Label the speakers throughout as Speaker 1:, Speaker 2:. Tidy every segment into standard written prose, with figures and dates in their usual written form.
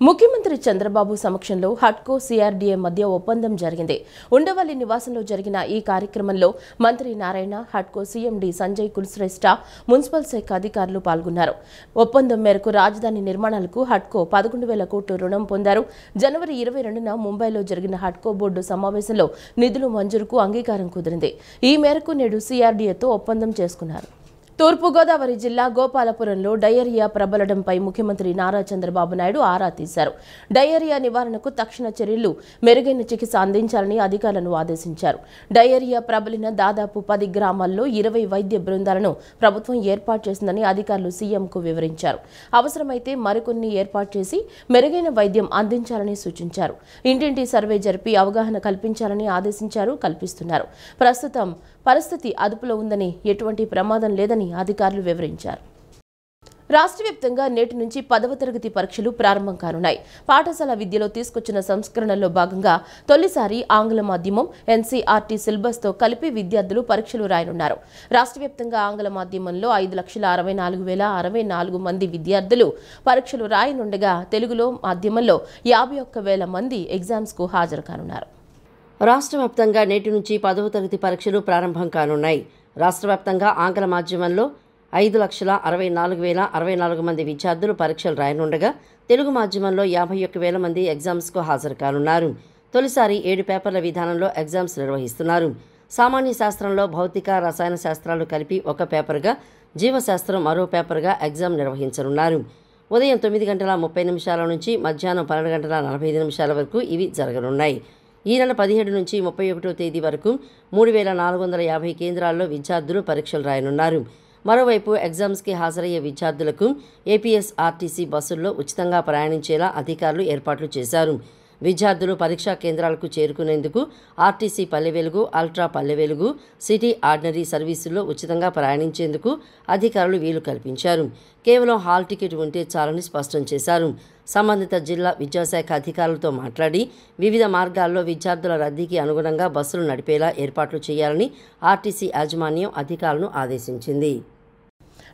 Speaker 1: ముఖ్యమంత్రి చంద్రబాబు సమక్షంలో హట్కో సిఆర్డీఏ మధ్య ఒప్పందం జరిగింది. ఉండవల్లి నివాసంలో జరిగిన ఈ కార్యక్రమంలో మంత్రి నారాయణ, హట్కో సీఎండీ సంజయ్ కుల్శ్రేష్ఠ, మున్సిపల్ శాఖ అధికారులు పాల్గొన్నారు. ఒప్పందం మేరకు రాజధాని నిర్మాణాలకు హట్కో 11,000 కోట్లు రుణం పొందారు. జనవరి 22న ముంబైలో జరిగిన హట్కో బోర్డు సమావేశంలో నిధులు మంజూరుకు అంగీకారం కుదిరింది. ఈ మేరకు నేడు సిఆర్డీఏతో ఒప్పందం చేసుకున్నారు. తూర్పుగోదావరి జిల్లా గోపాలపురంలో డయేరియా ప్రబలడంపై ముఖ్యమంత్రి నారా చంద్రబాబు నాయుడు ఆరా తీశారు. డయేరియా నివారణకు తక్షణ చర్యలు, మెరుగైన చికిత్స అందించాలని అధికారులను ఆదేశించారు. డయేరియా ప్రబలిన దాదాపు 10 గ్రామాల్లో 20 వైద్య బృందాలను ప్రభుత్వం ఏర్పాటు చేసిందని అధికారులు సీఎంకు వివరించారు. అవసరమైతే మరికొన్ని ఏర్పాటు చేసి మెరుగైన వైద్యం అందించాలని సూచించారు. ఇంటింటి సర్వే జరిపి అవగాహన కల్పించాలని కల్పిస్తున్నారు. ప్రస్తుతం పరిస్థితి అదుపులో ఉందని, ఎటువంటి ప్రమాదం లేదని అధికారులు వివరించారు. రాష్ట్ర వ్యాప్తంగా నేటి నుంచి 10వ తరగతి పరీక్షలు ప్రారంభం కానున్నాయి. పాఠశాల విద్యలో తీసుకొచ్చిన సంస్కరణల్లో భాగంగా తొలిసారి ఆంగ్ల మాధ్యమం ఎన్సీఆర్టీ సిలబస్తో కలిపి విద్యార్థులు పరీక్షలు రాయనున్నారు. రాష్ట్ర వ్యాప్తంగా ఆంగ్ల మాధ్యమంలో 5,64,064 మంది విద్యార్థులు పరీక్షలు రాయనుండగా తెలుగులో మాధ్యమంలో 51,000 మంది ఎగ్జామ్స్కు హాజరు కానున్నారు.
Speaker 2: రాష్ట్ర వ్యాప్తంగా నేటి నుంచి 10వ తరగతి పరీక్షలు ప్రారంభం కానున్నాయి. రాష్ట్ర వ్యాప్తంగా ఆంగ్ల మాధ్యమంలో 5,64,064 మంది విద్యార్థులు పరీక్షలు రాయనుండగా తెలుగు మాధ్యమంలో 51,000 మంది ఎగ్జామ్స్కు హాజరు కానున్నారు. తొలిసారి 7 పేపర్ల విధానంలో ఎగ్జామ్స్ నిర్వహిస్తున్నారు. సామాన్య శాస్త్రంలో భౌతిక, రసాయన శాస్త్రాలు కలిపి ఒక పేపర్గా, జీవశాస్త్రం మరో పేపర్గా ఎగ్జామ్ నిర్వహించనున్నారు. ఉదయం 9:30 నుంచి మధ్యాహ్నం 12:45 వరకు ఇవి జరగనున్నాయి. ఈ నెల 17 నుంచి 31వ తేదీ వరకు 3,450 కేంద్రాల్లో విద్యార్థులు పరీక్షలు రాయనున్నారు. మరోవైపు ఎగ్జామ్స్కి హాజరయ్యే విద్యార్థులకు ఏపీఎస్ఆర్టీసీ బస్సుల్లో ఉచితంగా ప్రయాణించేలా అధికారులు ఏర్పాట్లు చేశారు. విద్యార్థులు పరీక్షా కేంద్రాలకు చేరుకునేందుకు RTC Palle Velugu, ultra Palle Velugu, city ordinary సర్వీసుల్లో ఉచితంగా ప్రయాణించేందుకు అధికారులు వీలు కల్పించారు. కేవలం హాల్ టికెట్ ఉంటే చాలని స్పష్టం చేశారు. సంబంధిత జిల్లా విద్యాశాఖ అధికారులతో మాట్లాడి వివిధ మార్గాల్లో విద్యార్థుల రద్దీకి అనుగుణంగా బస్సులు నడిపేలా ఏర్పాట్లు చేయాలని ఆర్టీసీ యాజమాన్యం అధికారులను ఆదేశించింది.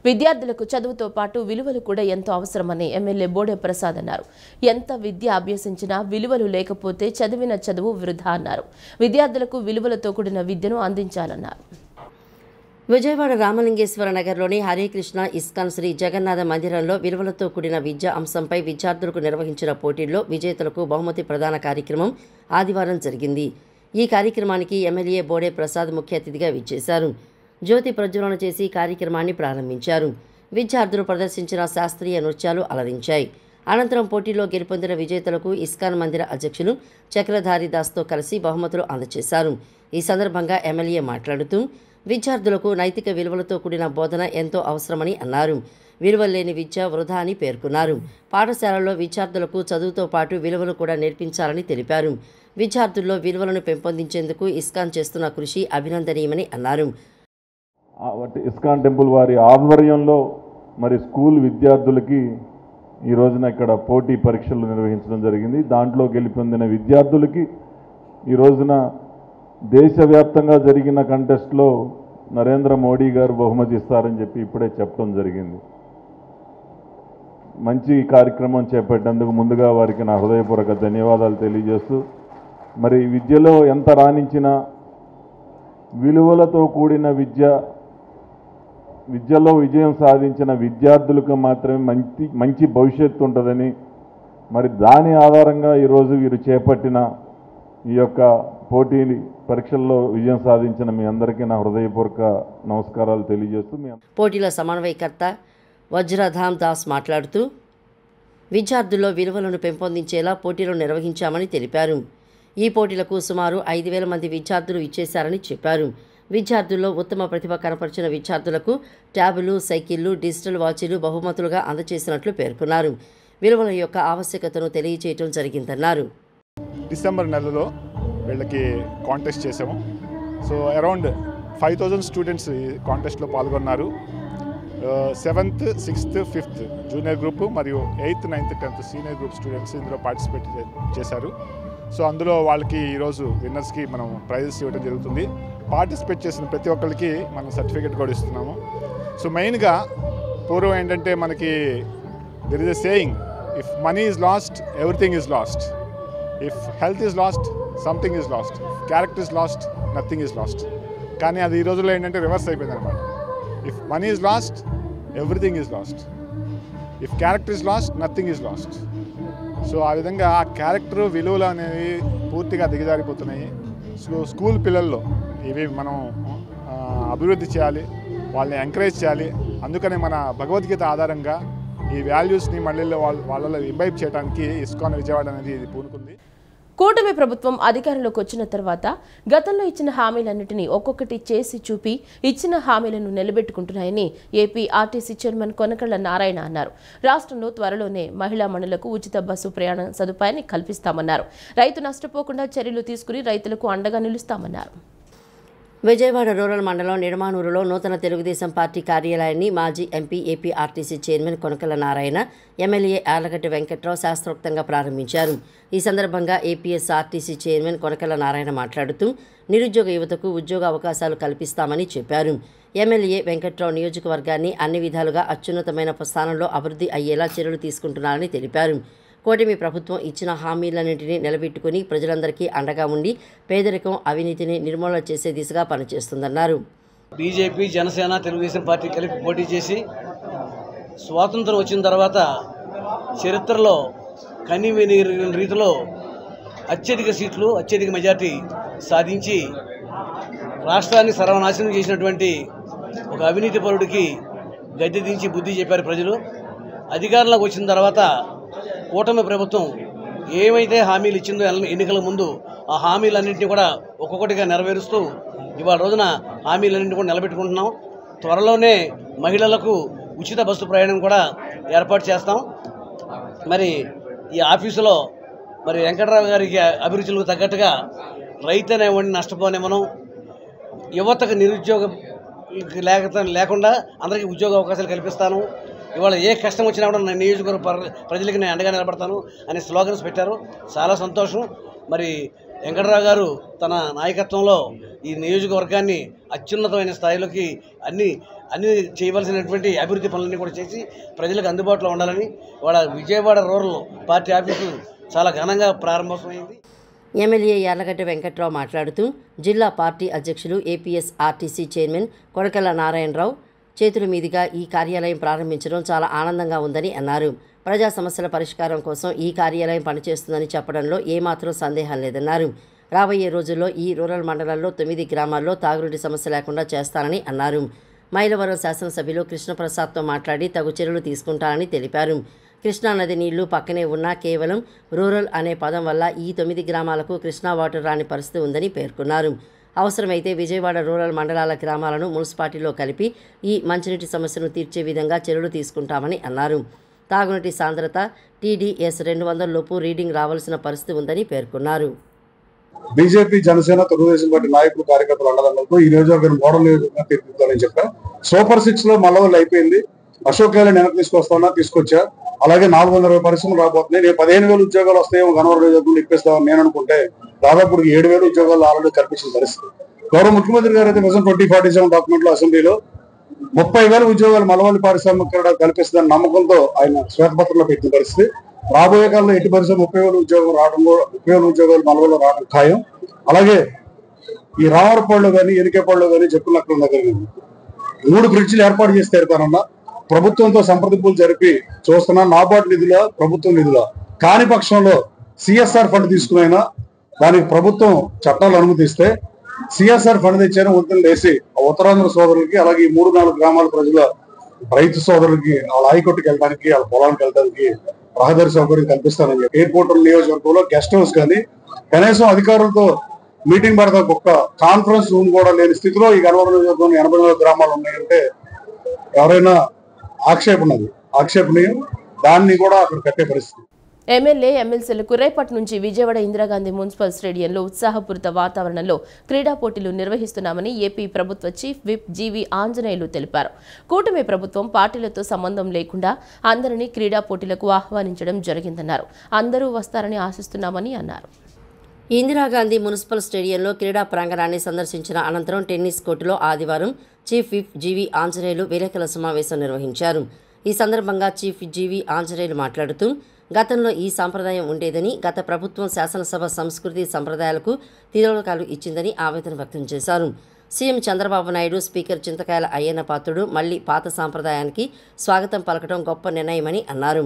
Speaker 1: విద్యార్థులకు చదువుతో పాటు విలువలు కూడా ఎంతో అవసరమని ఎమ్మెల్యే బోడే ప్రసాద్ అన్నారు. ఎంత విద్య అభ్యసించినా విలువలు లేకపోతే చదివిన చదువు వృధా అన్నారు. విద్యార్థులకు విలువలతో కూడిన విద్యను అందించాలన్నారు.
Speaker 2: విజయవాడ రామలింగేశ్వర నగర్లోని హరేకృష్ణ ఇస్కాన్ శ్రీ జగన్నాథ మందిరంలో విలువలతో కూడిన విద్య అంశంపై విద్యార్థులకు నిర్వహించిన పోటీల్లో విజేతలకు బహుమతి ప్రదాన కార్యక్రమం ఆదివారం జరిగింది. ఈ కార్యక్రమానికి ఎమ్మెల్యే బోడే ప్రసాద్ ముఖ్య అతిథిగా విచ్చేశారు. జ్యోతి ప్రజ్వలన చేసి కార్యక్రమాన్ని ప్రారంభించారు. విద్యార్థులు ప్రదర్శించిన శాస్త్రీయ నృత్యాలు అలరించాయి. అనంతరం పోటీలో గెలుపొందిన విజేతలకు ఇస్కాన్ మందిర అధ్యక్షులు చక్రధారి దాస్తో కలిసి బహుమతులు అందజేశారు. ఈ సందర్భంగా ఎమ్మెల్యే మాట్లాడుతూ విద్యార్థులకు నైతిక విలువలతో కూడిన బోధన ఎంతో అవసరమని అన్నారు. విలువలు లేని విద్య వృధా అని పేర్కొన్నారు. పాఠశాలల్లో విద్యార్థులకు చదువుతో పాటు విలువలు కూడా నేర్పించాలని తెలిపారు. విద్యార్థుల్లో విలువలను పెంపొందించేందుకు ఇస్కాన్ చేస్తున్న కృషి అభినందనీయమని అన్నారు.
Speaker 3: ఇస్కాన్ టెంపుల్ వారి ఆధ్వర్యంలో మరి స్కూల్ విద్యార్థులకి ఈ రోజున ఇక్కడ పోటీ పరీక్షలు నిర్వహించడం జరిగింది. దాంట్లో గెలుపొందిన విద్యార్థులకి ఈ రోజున దేశవ్యాప్తంగా జరిగిన కంటెస్ట్లో నరేంద్ర మోడీ గారు బహుమతి ఇస్తారని చెప్పి ఇప్పుడే చెప్పడం జరిగింది. మంచి కార్యక్రమం చేపట్టేందుకు ముందుగా వారికి నా హృదయపూర్వక ధన్యవాదాలు తెలియజేస్తూ, మరి విద్యలో ఎంత రాణించినా విలువలతో కూడిన విద్యలో విజయం సాధించిన విద్యార్థులకు మాత్రమే మంచి భవిష్యత్తు ఉంటుందని, మరి దాని ఆధారంగా ఈరోజు వీరు చేపట్టిన ఈ యొక్క పోటీ పరీక్షల్లో విజయం సాధించిన మీ అందరికీ నా హృదయపూర్వక నమస్కారాలు తెలియజేస్తూ,
Speaker 2: పోటీల సమన్వయకర్త వజ్రధామ్ దాస్ మాట్లాడుతూ విద్యార్థుల్లో విలువలను పెంపొందించేలా పోటీలు నిర్వహించామని తెలిపారు. ఈ పోటీలకు సుమారు 5,000 మంది విద్యార్థులు ఇచ్చేశారని చెప్పారు. విద్యార్థుల్లో ఉత్తమ ప్రతిభ కనపరిచిన విద్యార్థులకు ట్యాబులు, సైకిళ్లు, డిజిటల్ వాచీలు బహుమతులుగా అందజేసినట్లు పేర్కొన్నారు. విలువల యొక్క ఆవశ్యకతను తెలియజేయడం జరిగిందన్నారు.
Speaker 4: డిసెంబర్ నెలలో వీళ్ళకి కాంటెస్ట్ చేసాము. సో అరౌండ్ 5,000 స్టూడెంట్స్ ఈ కాంటెస్ట్లో పాల్గొన్నారు. 7th, 6th, 5th junior group మరియు 8th, 9th, 10th senior group students ఇందులో పార్టిసిపేట్ చేశారు. సో అందులో వాళ్ళకి ఈరోజు విన్నర్స్కి మనం ప్రైజెస్ ఇవ్వడం జరుగుతుంది. పార్టిసిపేట్ చేసిన ప్రతి ఒక్కరికి మనం సర్టిఫికేట్ కూడా ఇస్తున్నాము. సో మెయిన్గా పూర్వం ఏంటంటే మనకి there is a saying, If money is lost, everything is lost. If health is lost, something is lost. If character is lost, nothing is lost. కానీ అది ఈ రోజుల్లో ఏంటంటే రివర్స్ అయిపోయింది అనమాట. If money is lost, everything is lost. If character is lost, nothing is lost. So ఆ విధంగా ఆ క్యారెక్టర్ విలువలు అనేవి పూర్తిగా దిగజారిపోతున్నాయి. సో స్కూల్ పిల్లల్లో ఇవి మనం అభివృద్ధి చేయాలి, వాళ్ళని ఎంకరేజ్ చేయాలి. అందుకనే మన భగవద్గీత ఆధారంగా ఈ వాల్యూస్ని మళ్ళీ వాళ్ళలో ఇంబైబ్ చేయడానికి ఇస్కాన్ విజయవాడ అనేది ఇది పూనుకుంది.
Speaker 1: కూటమి ప్రభుత్వం అధికారంలోకి వచ్చిన తర్వాత గతంలో ఇచ్చిన హామీలన్నింటినీ ఒక్కొక్కటి చేసి చూపి ఇచ్చిన హామీలను నిలబెట్టుకుంటున్నాయని AP RTC chairman Konakalla Narayana అన్నారు. రాష్ట్రంలో త్వరలోనే మహిళా మణులకు ఉచిత బస్సు ప్రయాణ సదుపాయాన్ని కల్పిస్తామన్నారు. రైతు నష్టపోకుండా చర్యలు తీసుకుని రైతులకు అండగా నిలుస్తామన్నారు.
Speaker 2: విజయవాడ రూరల్ మండలం నిడమానూరులో నూతన తెలుగుదేశం పార్టీ కార్యాలయాన్ని మాజీ MP AP RTC chairman Konakalla Narayana, MLA Yarlagadda Venkatrao శాస్త్రోక్తంగా ప్రారంభించారు. ఈ సందర్భంగా APS RTC chairman Konakalla Narayana మాట్లాడుతూ నిరుద్యోగ యువతకు ఉద్యోగ అవకాశాలు కల్పిస్తామని చెప్పారు. ఎమ్మెల్యే వెంకట్రావు నియోజకవర్గాన్ని అన్ని విధాలుగా అత్యున్నతమైన స్థానంలో అభివృద్ధి అయ్యేలా చర్యలు తీసుకుంటున్నారని తెలిపారు. కూటమి ప్రభుత్వం ఇచ్చిన హామీలన్నింటినీ నిలబెట్టుకుని ప్రజలందరికీ అండగా ఉండి పేదరికం, అవినీతిని నిర్మూలన చేసే దిశగా పనిచేస్తుందన్నారు.
Speaker 5: బీజేపీ, జనసేన, తెలుగుదేశం పార్టీ కలిపి పోటీ చేసి స్వాతంత్రం వచ్చిన తర్వాత చరిత్రలో కనివిని రీతిలో అత్యధిక సీట్లు, అత్యధిక మెజార్టీ సాధించి రాష్ట్రాన్ని సర్వనాశనం చేసినటువంటి ఒక అవినీతి పరుడికి గద్దె దించి బుద్ధి చెప్పారు ప్రజలు. అధికారంలోకి వచ్చిన తర్వాత కూటమి ప్రభుత్వం ఏమైతే హామీలు ఇచ్చిందో ఎన్నికల ముందు ఆ హామీలన్నింటినీ కూడా ఒక్కొక్కటిగా నెరవేరుస్తూ ఇవాళ రోజున హామీలన్నింటినీ కూడా నిలబెట్టుకుంటున్నాం. త్వరలోనే మహిళలకు ఉచిత బస్సు ప్రయాణం కూడా ఏర్పాటు చేస్తాం. మరి ఈ ఆఫీసులో మరి వెంకటరావు గారికి అభిరుచులకు తగ్గట్టుగా రైతు అనేవాడిని నష్టపోనేమనం, యువతకు నిరుద్యోగం లేకుండా అందరికీ ఉద్యోగ అవకాశాలు కల్పిస్తాను, ఇవాళ ఏ కష్టం వచ్చినా కూడా నా నియోజకవర్గ ప్రజలకి నేను అండగా నిలబడతాను అనే స్లోగన్స్ పెట్టారు. చాలా సంతోషం. మరి వెంకటరావు గారు తన నాయకత్వంలో ఈ నియోజకవర్గాన్ని అత్యున్నతమైన స్థాయిలోకి అన్ని చేయవలసినటువంటి అభివృద్ధి పనులన్నీ కూడా చేసి ప్రజలకు అందుబాటులో ఉండాలని ఇవాళ విజయవాడ రూరల్ పార్టీ ఆఫీసు చాలా ఘనంగా ప్రారంభమైంది.
Speaker 2: ఎమ్మెల్యే యార్లగడ్డ వెంకట్రావు మాట్లాడుతూ జిల్లా పార్టీ అధ్యక్షులు APS RTC chairman Konakalla Narayanarao చేతుల మీదుగా ఈ కార్యాలయం ప్రారంభించడం చాలా ఆనందంగా ఉందని అన్నారు. ప్రజా సమస్యల పరిష్కారం కోసం ఈ కార్యాలయం పనిచేస్తుందని చెప్పడంలో ఏమాత్రం సందేహం లేదన్నారు. రాబోయే రోజుల్లో ఈ రూరల్ మండలంలో 9 గ్రామాల్లో తాగునీటి సమస్య లేకుండా చేస్తానని అన్నారు. మైలవరం శాసనసభ్యులు కృష్ణప్రసాద్తో మాట్లాడి తగు చర్యలు తీసుకుంటానని తెలిపారు. కృష్ణానది నీళ్లు పక్కనే ఉన్నా కేవలం రూరల్ అనే పదం వల్ల ఈ 9 గ్రామాలకు కృష్ణా వాటర్ రాని పరిస్థితి ఉందని పేర్కొన్నారు. అవసరమైతే విజయవాడ రూరల్ మండలాల గ్రామాలను మున్సిపాలిటీలో కలిపి ఈ మంచినీటి సమస్యను తీర్చే విధంగా చర్యలు తీసుకుంటామని అన్నారు. తాగునీటి సాంద్రత TDS 200 లోపు రీడింగ్ రావాల్సిన పరిస్థితి ఉందని పేర్కొన్నారు.
Speaker 6: బీజేపీ, జనసేన, తెలుగుదేశం పార్టీ నాయకులు, కార్యకర్తలు అండదండలతో ఈ నియోజకవర్గం మోడల్ నియోజకవర్గంగా తీర్చిదిద్దాలని చెప్పా. సూపర్ 6 లో మల్లవల్లి అయిపోయింది. అశోక్ లేలాండ్ వెనక్కి తీసుకొచ్చా. అలాగే 420 పరిశ్రమలు రాబోతున్నాయి. నేను 15,000 ఉద్యోగాలు వస్తాయేమో గన్నవరం నియోజకవర్గంలో ఇప్పిస్తామని నేను అనుకుంటే దాదాపు 7,000 ఉద్యోగాలు ఆల్రెడీ కల్పించిన పరిస్థితి. గౌరవ ముఖ్యమంత్రి గారు అయితే విజన్ 2047 డాక్యుమెంట్ లో అసెంబ్లీలో 30,000 ఉద్యోగాలు మల్లవల్లి పారిశ్రామిక కల్పిస్తుందని నమ్మకంతో ఆయన శ్వేతపత్రంలో పెట్టిన పరిస్థితి. రాబోయే కాలంలో ఎట్టి పరిశ్రమ 30,000 ఉద్యోగం రావడం, 30,000 ఉద్యోగాలు మల్లవల్లిలో రావడం ఖాయం. అలాగే ఈ రామవరపాడులో కానీ ఎనికేపాడులో కానీ చెప్పులక్కడ దగ్గర 3 బ్రిడ్జిలు ఏర్పాటు చేసి తీరుతానన్నా. ప్రభుత్వంతో సంప్రదింపులు జరిపి చూస్తున్నా. నాబార్డు నిధుల, ప్రభుత్వం నిధుల కాని పక్షంలో CSR ఫండ్ తీసుకునైనా దానికి ప్రభుత్వం చట్టాలు అనుమతిస్తే CSR ఫండ్ తెచ్చాను వంతులు వేసి ఉత్తరాంధ్ర సోదరులకి, అలాగే ఈ 3-4 గ్రామాల ప్రజల రైతు సోదరులకి వాళ్ళ ఆయకొట్టుకు వెళ్ళడానికి, వాళ్ళ పొలానికి వెళ్ళడానికి రహదారి సౌకర్యం కల్పిస్తానని చెప్పి ఎయిర్పోర్ట్ నియోజకవర్గంలో గెస్ట్ హౌస్ కానీ కనీసం అధికారులతో మీటింగ్ పెడతా ఒక్క కాన్ఫరెన్స్ రూమ్ కూడా లేని స్థితిలో ఈ గన్నవరం నియోజకవర్గంలో 84 గ్రామాలు ఉన్నాయంటే ఎవరైనా ఆక్షేపణీయం. దాన్ని కూడా అక్కడ కట్టే పరిస్థితి.
Speaker 1: ఎమ్మెల్యే, ఎమ్మెల్సీలకు రేపటి నుంచి విజయవాడ ఇందిరాగాంధీ మున్సిపల్ స్టేడియంలో ఉత్సాహపూరిత వాతావరణంలో క్రీడా పోటీలు నిర్వహిస్తున్నామని ఏపీ ప్రభుత్వ చీఫ్ విప్ జీవీ ఆంజనేయులు తెలిపారు. కూటమి ప్రభుత్వం పార్టీలతో సంబంధం లేకుండా అందరినీ క్రీడా పోటీలకు ఆహ్వానించడం జరిగిందన్నారు. అందరూ వస్తారని ఆశిస్తున్నామని అన్నారు.
Speaker 2: ఇందిరాగాంధీ మున్సిపల్ స్టేడియంలో క్రీడా ప్రాంగణాన్ని సందర్శించిన అనంతరం టెన్నిస్ కోర్టులో ఆదివారం చీఫ్ విప్ జీవీ ఆంజనేయులు విలేకరుల సమావేశం నిర్వహించారు. ఈ సందర్భంగా చీఫ్ జీవీ ఆంజనేయులు మాట్లాడుతూ గతంలో ఈ సాంప్రదాయం ఉండేదని, గత ప్రభుత్వం శాసనసభ సంస్కృతి సంప్రదాయాలకు తిరోగకాలు ఇచ్చిందని ఆవేదన వ్యక్తం చేశారు. సీఎం చంద్రబాబు నాయుడు, స్పీకర్ చింతకాయల అయ్యన్న పాత్రుడు మళ్లీ పాత సాంప్రదాయానికి స్వాగతం పలకడం గొప్ప నిర్ణయమని అన్నారు.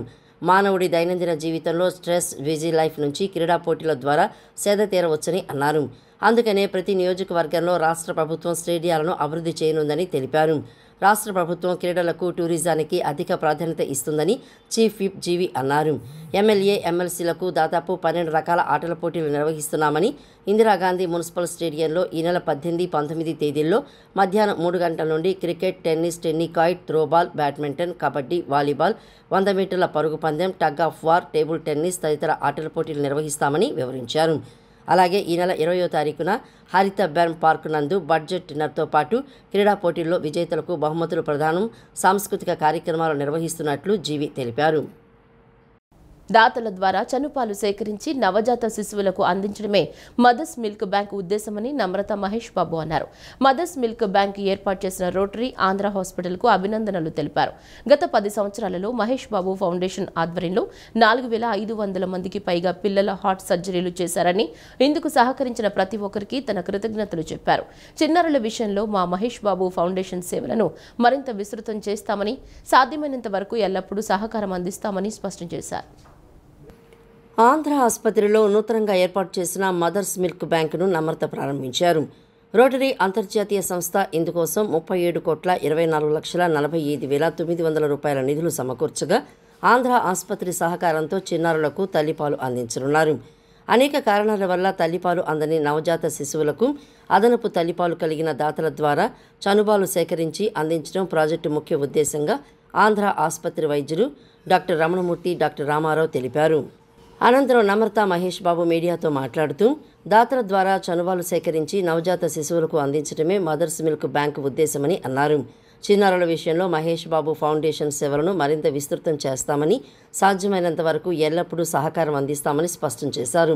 Speaker 2: మానవుడి దైనందిన జీవితంలో స్ట్రెస్, బిజీ లైఫ్ నుంచి క్రీడా పోటీల ద్వారా సేద తీరవచ్చని అన్నారు. అందుకనే ప్రతి నియోజకవర్గంలో రాష్ట్ర ప్రభుత్వం స్టేడియాలను అభివృద్ధి చేయనుందని తెలిపారు. రాష్ట్ర ప్రభుత్వం క్రీడలకు, టూరిజానికి అధిక ప్రాధాన్యత ఇస్తుందని చీఫ్ విప్ జీవి అన్నారు. ఎమ్మెల్యే, ఎమ్మెల్సీలకు దాదాపు 12 రకాల ఆటల పోటీలు నిర్వహిస్తున్నామని, ఇందిరాగాంధీ మున్సిపల్ స్టేడియంలో ఈ నెల 18, 19 తేదీల్లో మధ్యాహ్నం 3 గంటల నుండి cricket, tennis, tennikoit, throwball, badminton, kabaddi, volleyball, 100 మీటర్ల పరుగు పందెం, tug of war, table tennis తదితర ఆటల పోటీలు నిర్వహిస్తామని వివరించారు. అలాగే ఈ నెల 20వ తారీఖున హరిత బెర్మ్ పార్క్ నందు బడ్జెట్ డిన్నర్తో పాటు క్రీడా పోటీల్లో విజేతలకు బహుమతులు ప్రదానం, సాంస్కృతిక కార్యక్రమాలు నిర్వహిస్తున్నట్లు జీవి తెలిపారు.
Speaker 1: దాతల ద్వారా చనుపాలు సేకరించి నవజాత శిశువులకు అందించడమే మదర్స్ మిల్క్ బ్యాంక్ ఉద్దేశమని నమ్రత మహేష్ బాబు అన్నారు. మదర్స్ మిల్క్ బ్యాంక్ ఏర్పాటు చేసిన రోటరీ ఆంధ్ర హాస్పిటల్కు అభినందనలు తెలిపారు. గత 10 సంవత్సరాలలో మహేష్ బాబు ఫౌండేషన్ ఆధ్వర్యంలో 4500 మందికి పైగా పిల్లల హార్ట్ సర్జరీలు చేశారని, ఇందుకు సహకరించిన ప్రతి ఒక్కరికి తన కృతజ్ఞతలు చెప్పారు. చిన్నారుల విషయంలో మా మహేష్ బాబు ఫౌండేషన్ సేవలను మరింత విస్తృతం చేస్తామని, సాధ్యమైనంత వరకు ఎల్లప్పుడూ సహకారం అందిస్తామని స్పష్టం చేశారు.
Speaker 2: ఆంధ్ర ఆసుపత్రిలో నూతనంగా ఏర్పాటు చేసిన మదర్స్ మిల్క్ బ్యాంకును నమ్రత ప్రారంభించారు. రోటరీ అంతర్జాతీయ సంస్థ ఇందుకోసం 37,24,45,900 రూపాయల నిధులు సమకూర్చగా, ఆంధ్ర ఆసుపత్రి సహకారంతో చిన్నారులకు తల్లిపాలు అందించనున్నారు. అనేక కారణాల వల్ల తల్లిపాలు అందని నవజాత శిశువులకు అదనపు తల్లిపాలు కలిగిన దాతల ద్వారా చనుబాలు సేకరించి అందించడం ప్రాజెక్టు ముఖ్య ఉద్దేశంగా ఆంధ్ర ఆసుపత్రి వైద్యులు డాక్టర్ రమణమూర్తి, డాక్టర్ రామారావు తెలిపారు. అనంతరం నమ్రత మహేష్ బాబు మీడియాతో మాట్లాడుతూ, దాతల ద్వారా చనుబాలు సేకరించి నవజాత శిశువులకు అందించడమే మదర్స్ మిల్క్ బ్యాంకు ఉద్దేశమని అన్నారు. చిన్నారుల విషయంలో మహేష్ బాబు ఫౌండేషన్ సేవలను మరింత విస్తృతం చేస్తామని, సాధ్యమైనంత వరకు ఎల్లప్పుడూ సహకారం అందిస్తామని స్పష్టం చేశారు.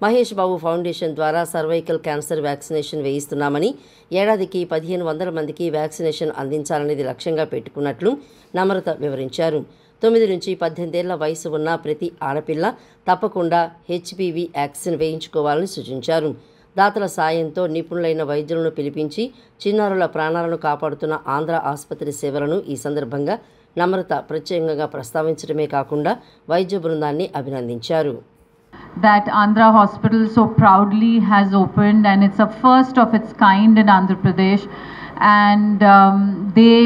Speaker 2: మహేష్ బాబు ఫౌండేషన్ ద్వారా సర్వైకల్ క్యాన్సర్ వ్యాక్సినేషన్ వేయిస్తున్నామని, ఏడాదికి 1500 మందికి వ్యాక్సినేషన్ అందించాలనేది లక్ష్యంగా పెట్టుకున్నట్లు నమ్రత వివరించారు. 9 నుంచి 18 ఏళ్ల వయసు ఉన్న ప్రతి ఆడపిల్ల తప్పకుండా హెచ్పివి వ్యాక్సిన్ వేయించుకోవాలని సూచించారు. దాతల సాయంతో నిపుణులైన వైద్యులను పిలిపించి చిన్నారుల ప్రాణాలను కాపాడుతున్న ఆంధ్ర ఆసుపత్రి సేవలను ఈ సందర్భంగా నమ్రత ప్రత్యేకంగా ప్రస్తావించడమే కాకుండా వైద్య బృందాన్ని అభినందించారు.
Speaker 7: That Andhra Hospital so proudly has opened, and it's a first of its kind in Andhra Pradesh, and they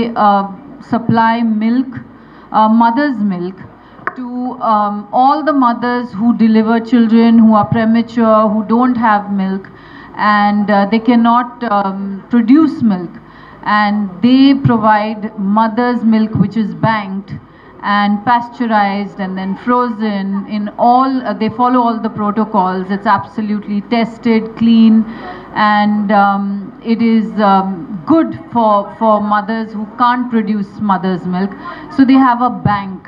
Speaker 7: supply milk, mother's milk, to all the mothers who deliver children who are premature, who don't have milk, and they cannot produce milk, and they provide mother's milk which is banked and pasteurized and then frozen in all they follow all the protocols. It's absolutely tested, clean, and it is good for mothers who can't produce mother's milk, so they have a bank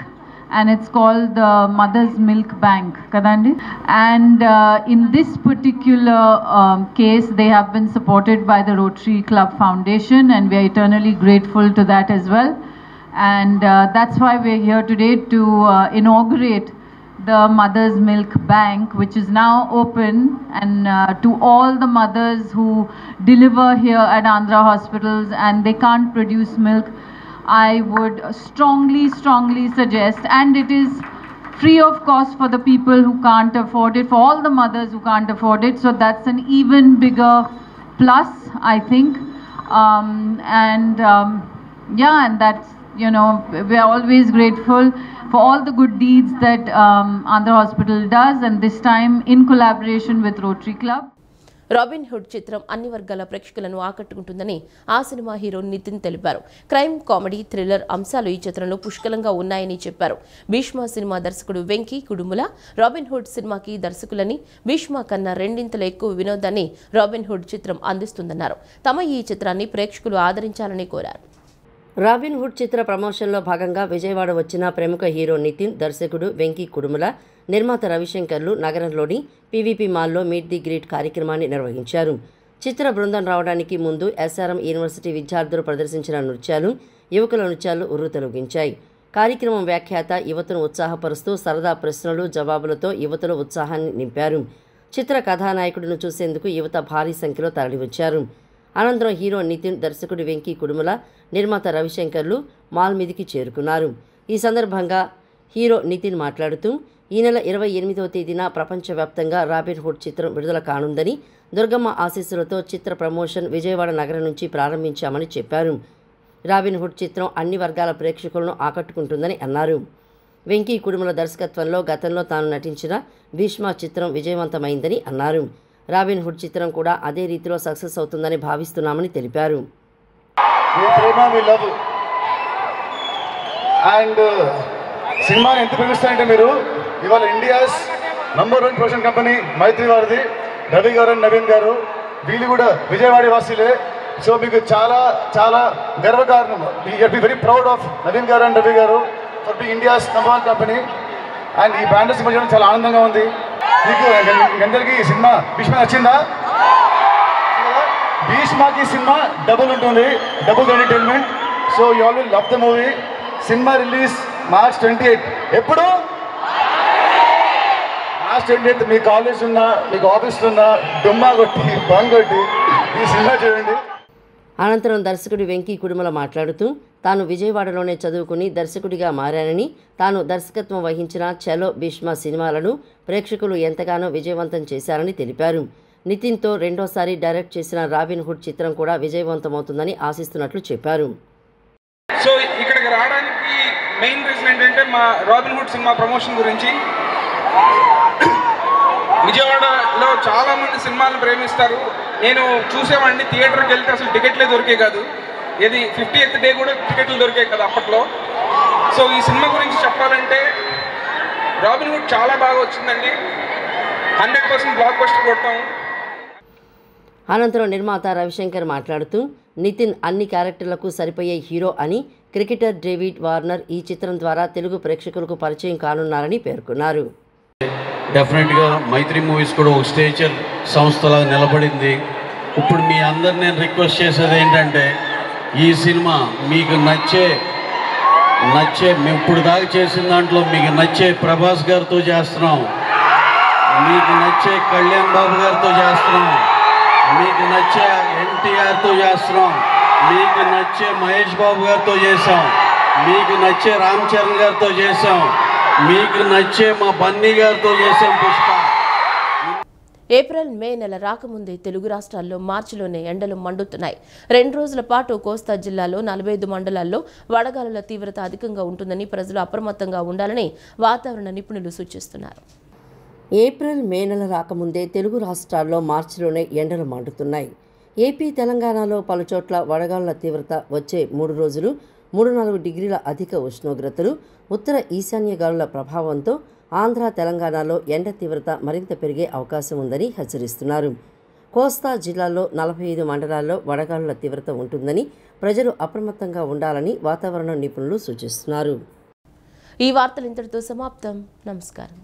Speaker 7: and it's called the Mother's Milk Bank, kadandi. And in this particular case they have been supported by the Rotary Club Foundation, and we are eternally grateful to that as well. And that's why we're here today to inaugurate the Mother's Milk Bank, which is now open, and to all the mothers who deliver here at Andhra hospitals and they can't produce milk, I would strongly suggest, and it is free of cost for the people who can't afford it, for all the mothers who can't afford it, so that's an even bigger plus, I think. And that's, you know, we are always grateful for all the good deeds that Andhra Hospital does, and this time in collaboration with Rotary Club.
Speaker 1: Robin hood చిత్రం అన్ని వర్గాల ప్రేక్షకులను ఆకట్టుకుంటుందని ఆ cinema hero Nitin తెలిపారు. Crime, comedy, thriller అంశాలు ఈ చిత్రంలో పుష్కలంగా ఉన్నాయని చెప్పారు. భీష్మ సినిమా దర్శకుడు వెంకీ కుడుముల రాబిన్ హుడ్ సినిమాకి దర్శకులని, భీష్మ కన్నా 2 ఎక్కువ వినోదాన్ని రాబిన్ హుడ్ చిత్రం అందిస్తుందన్నారు. తమ ఈ చిత్రాన్ని ప్రేక్షకులు ఆదరించాలని కోరారు.
Speaker 2: రాబిన్ హుడ్ చిత్ర ప్రమోషన్లో భాగంగా విజయవాడ వచ్చిన ప్రముఖ హీరో నితిన్, దర్శకుడు వెంకీ కుడుముల, నిర్మాత రవిశంకర్లు నగరంలోని పీవీపీ మాల్లో మీట్ ది గ్రీట్ కార్యక్రమాన్ని నిర్వహించారు. చిత్ర బృందం రావడానికి ముందు ఎస్ఆర్ఎం యూనివర్సిటీ విద్యార్థులు ప్రదర్శించిన నృత్యాలు, యువకుల నృత్యాలు ఉర్రూతలూగించాయి. కార్యక్రమం వ్యాఖ్యాత యువతను ఉత్సాహపరుస్తూ సరదా ప్రశ్నలు జవాబులతో యువతలో ఉత్సాహాన్ని నింపారు. చిత్ర కథానాయకుడిని చూసేందుకు యువత భారీ సంఖ్యలో తరలివచ్చారు. అనంతరం హీరో నితిన్, దర్శకుడు వెంకీ కుడుముల, నిర్మాత రవిశంకర్లు మాల్ మీదికి చేరుకున్నారు. ఈ సందర్భంగా హీరో నితిన్ మాట్లాడుతూ ఈ నెల 28వ తేదీన ప్రపంచవ్యాప్తంగా రాబిన్హుడ్ చిత్రం విడుదల కానుందని, దుర్గమ్మ ఆశీస్సులతో చిత్ర ప్రమోషన్ విజయవాడ నగరం నుంచి ప్రారంభించామని చెప్పారు. రాబిన్హుడ్ చిత్రం అన్ని వర్గాల ప్రేక్షకులను ఆకట్టుకుంటుందని అన్నారు. వెంకీ కుడుముల దర్శకత్వంలో గతంలో తాను నటించిన భీష్మ చిత్రం విజయవంతమైందని అన్నారు. రాబిన్హుడ్ చిత్రం కూడా అదే రీతిలో సక్సెస్ అవుతుందని భావిస్తున్నామని తెలిపారు.
Speaker 6: సినిమాని ఎంత ప్రేమిస్తారంటే మీరు ఇవాళ ఇండియాస్ నంబర్ 1 ప్రొడక్షన్ కంపెనీ మైత్రి వారిది, రవి గారు అండ్ నవీన్ గారు, వీళ్ళు కూడా విజయవాడ వాసీలే. సో మీకు చాలా చాలా గర్వకారణం. You be very proud of Naveen garu and Ravi garu for be India's number 1 company. And ఈ బ్యానర్ సినిమా చేయడం చాలా ఆనందంగా ఉంది. మీకు అందరికీ ఈ సినిమా భీష్మ నచ్చిందా? భీష్మకి సినిమా డబుల్ ఉంటుంది, double entertainment. So you all will love the movie. Cinema release March 28. ఎప్పుడు? March 28 మీ కాలేజ్ ఉన్నా, మీకు ఆఫీస్లో ఉన్నా డుమ్మా కొట్టి బంగ్ కొట్టి ఈ సినిమా చూడండి.
Speaker 2: అనంతరం దర్శకుడు వెంకీ కుడుముల మాట్లాడుతూ తాను విజయవాడలోనే చదువుకుని దర్శకుడిగా మారానని, తాను దర్శకత్వం వహించిన చలో భీష్మ సినిమాలను ప్రేక్షకులు ఎంతగానో విజయవంతం చేశారని తెలిపారు. నితిన్తో రెండోసారి డైరెక్ట్ చేసిన రాబిన్హుడ్ చిత్రం కూడా విజయవంతమవుతుందని ఆశిస్తున్నట్లు చెప్పారు.
Speaker 8: సో ఇక్కడికి రావడానికి మెయిన్ రీజన్ ఏంటంటే మా రాబిన్హుడ్ సినిమా ప్రమోషన్ గురించి. విజయవాడలో చాలామంది సినిమాలను ప్రేమిస్తారు. నేను చూసేవాడిని, థియేటర్కి వెళ్తే అసలు టికెట్లే దొరికే కాదు. ఇది 50th డే కూడా టికెట్లు దొరికే కదా అప్పట్లో. సో ఈ సినిమా గురించి చెప్పాలంటే రాబిన్హుడ్ చాలా బాగా వచ్చిందండి. 100% బ్లాక్ బస్టర్ కొట్టాం.
Speaker 2: అనంతరం నిర్మాత రవిశంకర్ మాట్లాడుతూ నితిన్ అన్ని క్యారెక్టర్లకు సరిపోయే హీరో అని, క్రికెటర్ డేవిడ్ వార్నర్ ఈ చిత్రం ద్వారా తెలుగు ప్రేక్షకులకు పరిచయం కానున్నారని పేర్కొన్నారు.
Speaker 9: డెఫినెట్గా మైత్రి మూవీస్ కూడా ఒక స్టేచర్ సంస్థలా నిలబడింది. ఇప్పుడు మీ అందరు నేను రిక్వెస్ట్ చేసేది ఏంటంటే ఈ సినిమా మీకు నచ్చే మేము ఇప్పుడు దాకా చేసిన దాంట్లో మీకు నచ్చే ప్రభాస్ గారితో చేస్తున్నాం, మీకు నచ్చే కళ్యాణ్ బాబు గారితో చేస్తున్నాం, మీకు నచ్చే ఎన్టీఆర్తో చేస్తున్నాం, మీకు నచ్చే మహేష్ బాబు గారితో చేసాం, మీకు నచ్చే రామ్ చరణ్ గారితో చేసాం, మీకు నచ్చే మా బన్నీ గారితో చేసాం పుష్ప.
Speaker 1: ఏప్రిల్, మే నెల రాకముందే తెలుగు రాష్ట్రాల్లో మార్చిలోనే ఎండలు మండుతున్నాయి. 2 రోజుల పాటు కోస్తా జిల్లాలో 45 మండలాల్లో వడగాలుల తీవ్రత అధికంగా ఉంటుందని ప్రజలు అప్రమత్తంగా ఉండాలని వాతావరణ నిపుణులు సూచిస్తున్నారు.
Speaker 2: ఏప్రిల్, మే నెల రాకముందే తెలుగు రాష్ట్రాల్లో మార్చిలోనే ఎండలు మండుతున్నాయి. ఏపీ, తెలంగాణలో పలుచోట్ల వడగాలుల తీవ్రత వచ్చే 3 రోజులు 3-4 డిగ్రీల అధిక ఉష్ణోగ్రతలు, ఉత్తర ఈశాన్య గాలుల ప్రభావంతో ఆంధ్ర, తెలంగాణలో ఎండ తీవ్రత మరింత పెరిగే అవకాశం ఉందని హెచ్చరిస్తున్నారు. కోస్తా జిల్లాలో 45 మండలాల్లో వడగాలుల తీవ్రత ఉంటుందని ప్రజలు అప్రమత్తంగా ఉండాలని వాతావరణ నిపుణులు సూచిస్తున్నారు.
Speaker 1: ఈ వార్తలు ఇంతటితో సమాప్తం. నమస్కారం.